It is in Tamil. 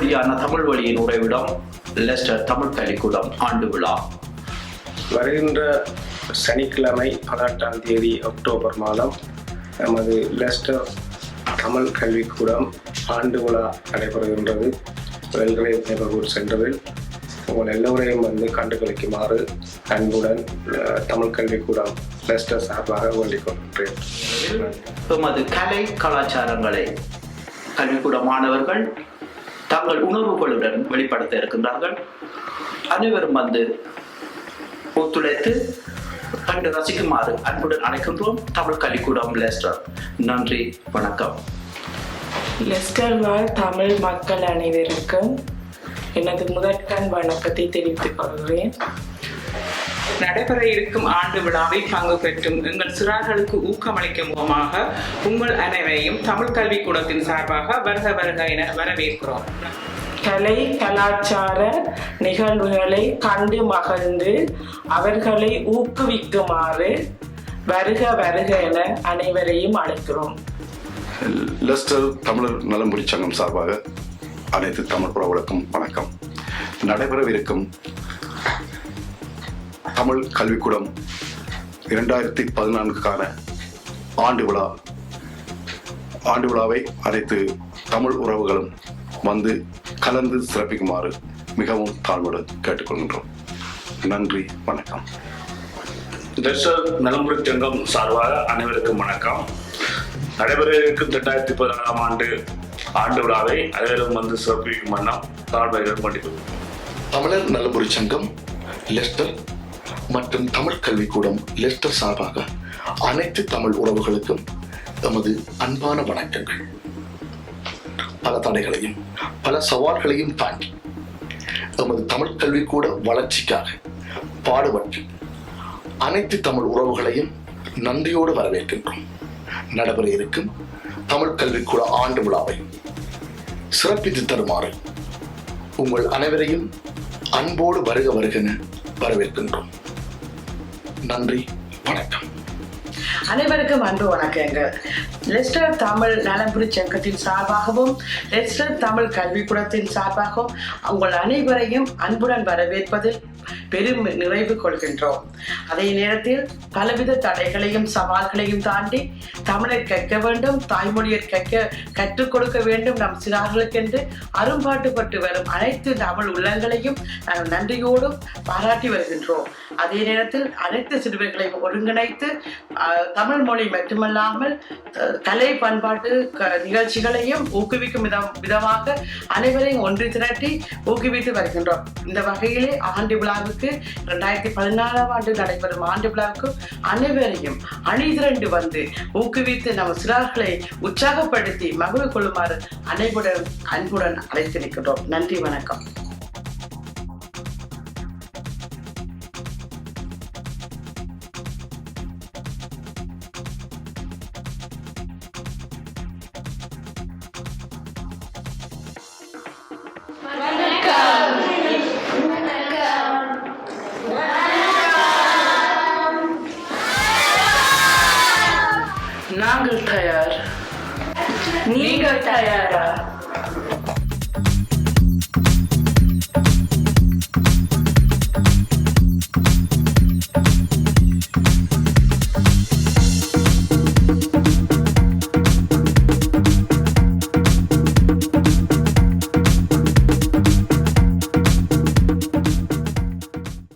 பெருமொழியான தமிழ் வழியின் உறைவிடம் லெஸ்டர் தமிழ் கல்விக்கூடம் ஆண்டு விழா வருகின்ற சனிக்கிழமை 18ஆம் தேதி அக்டோபர் மாதம் நமது லெஸ்டர் தமிழ் கல்விக்கூடம் ஆண்டு விழா நடைபெறுகின்றது. வெல்கிரேவ் நெய்பர்ஹுட் சென்டரில் உங்கள் எல்லோரையும் கண்டுகளிக்குமாறு அன்புடன் தமிழ் கல்விக்கூடம் லெஸ்டர் சார்பாக வேண்டிக் கொள்கின்றேன். எமது கலை கலாச்சாரங்களை கல்விக்கூட மாணவர்கள் தங்கள் உணர்வுகளுடன் வெளிப்படுத்த இருக்கின்றார்கள். அனைவரும் ஒத்துழைத்து கண்டு ரசிக்குமாறு அன்புடன் அழைக்கின்றோம். தமிழ் கல்விக்கூடம் லெஸ்டர். நன்றி, வணக்கம். லெஸ்டர் வாழ் தமிழ் மக்கள் அனைவருக்கும் எனது முதற்கண் வணக்கத்தை தெரிவித்துக் கொள்கிறேன். நடைபெற இருக்கும் ஆண்டு விழாவை பங்கு பெற்றும் எங்கள் சிறார்களுக்கு ஊக்கமளிக்கும் முகமாக உங்கள் அனைவரையும் தமிழ் கல்விக்கூடத்தின் சார்பாக வருக வருக என வரவேற்கிறோம். கலை கலாச்சார நிகழ்வுகளை கண்டு மகிழ்ந்து அவர்களை ஊக்குவிக்குமாறு வருக வருக என அனைவரையும் அழைக்கிறோம். லெஸ்டர் தமிழர் நலம்புரி சங்கம் சார்பாக அனைத்து தமிழ் உறவுகளுக்கும் வணக்கம். நடைபெறவிருக்கும் தமிழ் கல்விக்கூடம் 2014க்கான ஆண்டு விழாவை அனைத்து தமிழ் உறவுகளும் கலந்து சிறப்பிக்குமாறு மிகவும் தாழ்வுடன் கேட்டுக்கொள்கின்றோம். நன்றி, வணக்கம். லெஸ்டர் நலம்புரி சங்கம் சார்பாக அனைவருக்கும் வணக்கம். நடைபெற இருக்கும் 2014ஆம் ஆண்டு விழாவை அனைவரும் சிறப்பிக்கும் வண்ணம் தாழ்மையுடன் வேண்டிக்கொள்கிறோம். தமிழர் நலம்புரி சங்கம் லெஸ்டர் மற்றும் தமிழ் கல்விக்கூடம் லெஸ்டர் சார்பாக அனைத்து தமிழ் உறவுகளுக்கும் எமது அன்பான வணக்கங்கள். பல தடைகளையும் பல சவால்களையும் தாண்டி எமது தமிழ் கல்விக்கூட வளர்ச்சிக்காக பாடுபட்டு அனைத்து தமிழ் உறவுகளையும் நன்றியோடு வரவேற்கின்றோம். நடைபெற இருக்கும் தமிழ் கல்விக்கூட ஆண்டு விழாவை சிறப்பித்து தருமாறு உங்கள் அனைவரையும் அன்போடு வருக வருகென வரவேற்கின்றோம். நன்றி, வணக்கம். அனைவருக்கும் அன்பு வணக்கங்கள். லெஸ்டர் தமிழ் நலம்புரி சங்கத்தின் சார்பாகவும் லெஸ்டர் தமிழ் கல்விக்கூடத்தின் சார்பாகவும் உங்கள் அனைவரையும் அன்புடன் வரவேற்பதில் பெரும் நிறைவு கொள்கின்றோம். அதே நேரத்தில் பலவித தடைகளையும் சவால்களையும் தாண்டி தமிழை கற்க வேண்டும், தாய்மொழியை கற்றுக் கொடுக்க வேண்டும் நம் சிறார்களுக்கு என்று அரும்பாட்டுப்பட்டு வரும் அனைத்து தமிழ் உள்ளங்களையும் நாங்கள் நன்றியோடும் பாராட்டி வருகின்றோம். அதே நேரத்தில் அனைத்து சிறுவர்களையும் ஒருங்கிணைத்து தமிழ் மொழி மட்டுமல்லாமல் கலை பண்பாட்டு நிகழ்ச்சிகளையும் ஊக்குவிக்கும் விதமாக அனைவரையும் ஒன்று திரட்டி ஊக்குவித்து வருகின்றோம். இந்த வகையிலே ஆண்டு விழாவுக்கு 2014ஆம் ஆண்டு நடைபெறும் ஆண்டு விழாவுக்கு அனைவரையும் அணிதிரண்டு ஊக்குவித்து நம்ம சிறார்களை உற்சாகப்படுத்தி மகிழ் கொள்ளுமாறு அனைவருடன் அன்புடன் அழைத்திருக்கின்றோம். நன்றி, வணக்கம். நாங்கள் தயார். நீங்கள் தயாரா?